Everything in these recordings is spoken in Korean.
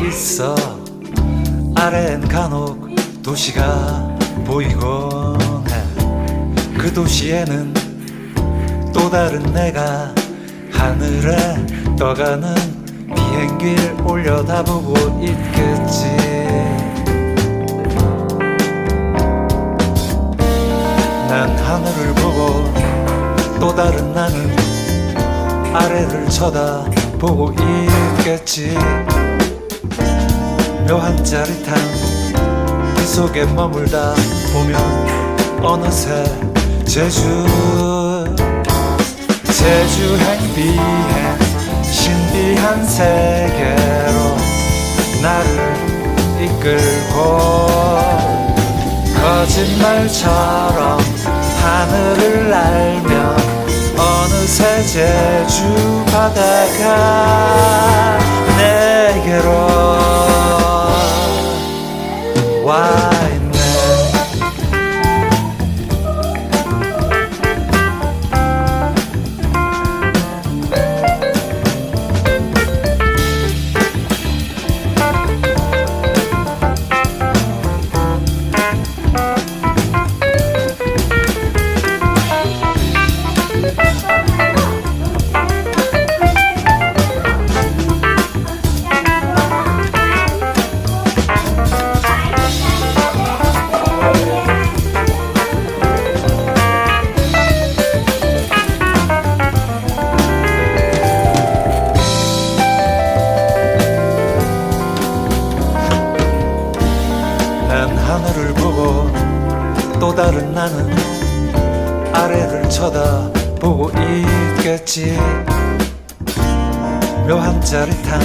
있어. 아래엔 간혹 도시가 보이곤 해. 그 도시에는 또 다른 내가 하늘에 떠가는 비행기를 올려다보고 있겠지. 난 하늘을 보고 또 다른 나는 아래를 쳐다보고 있겠지. 묘한 짜릿함 그 속에 머물다 보면 어느새 제주행 비행 신비한 세계로 나를 이끌고 거짓말처럼 하늘을 날며 어느새 제주 바다가 내게로 와 있네. 난 하늘을 보고 또 다른 나는 아래를 쳐다보고 있겠지. 묘한 짜릿함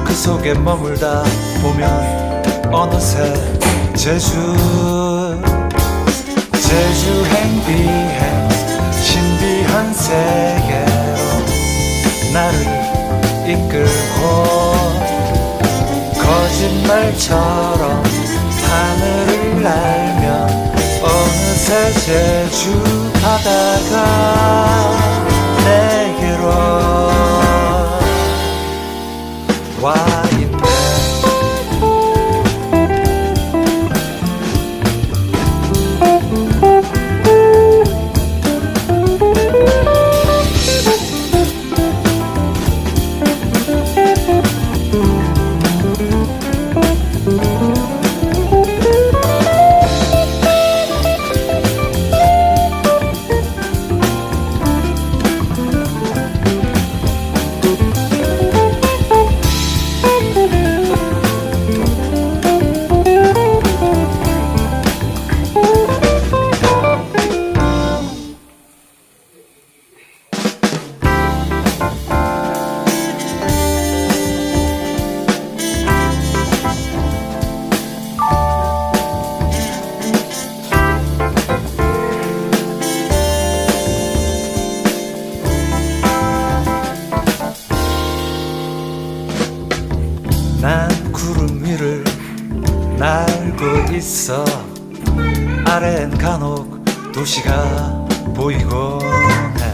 그 속에 머물다 보면 어느새 제주행 비행 신비한 세계로 나를 이끌고 거짓말처럼 하늘을 날며 어느새 제주 바다가 내게로 와 있네. 난 구름 위를 날고 있어. 아래엔 간혹 도시가 보이곤 해.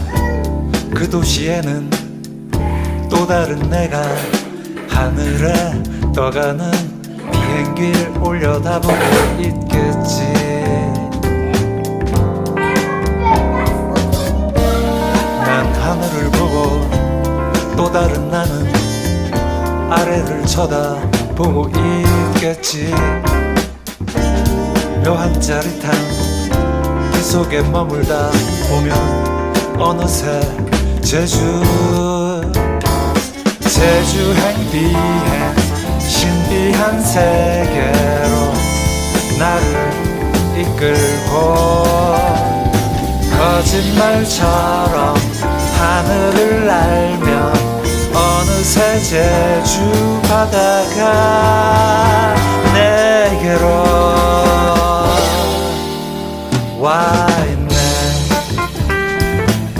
그 도시에는 또 다른 내가 하늘에 떠가는 비행기를 올려다보고 있겠지. 난 하늘을 보고 또 다른 나는 아래를 쳐다보고 있겠지. 묘한 짜릿함 그 속에 머물다 보면 어느새 제주행 비행 신비한 세계로 나를 이끌고 거짓말처럼 하늘을 날며 어느새 제주 바다가 내게로 와 있네.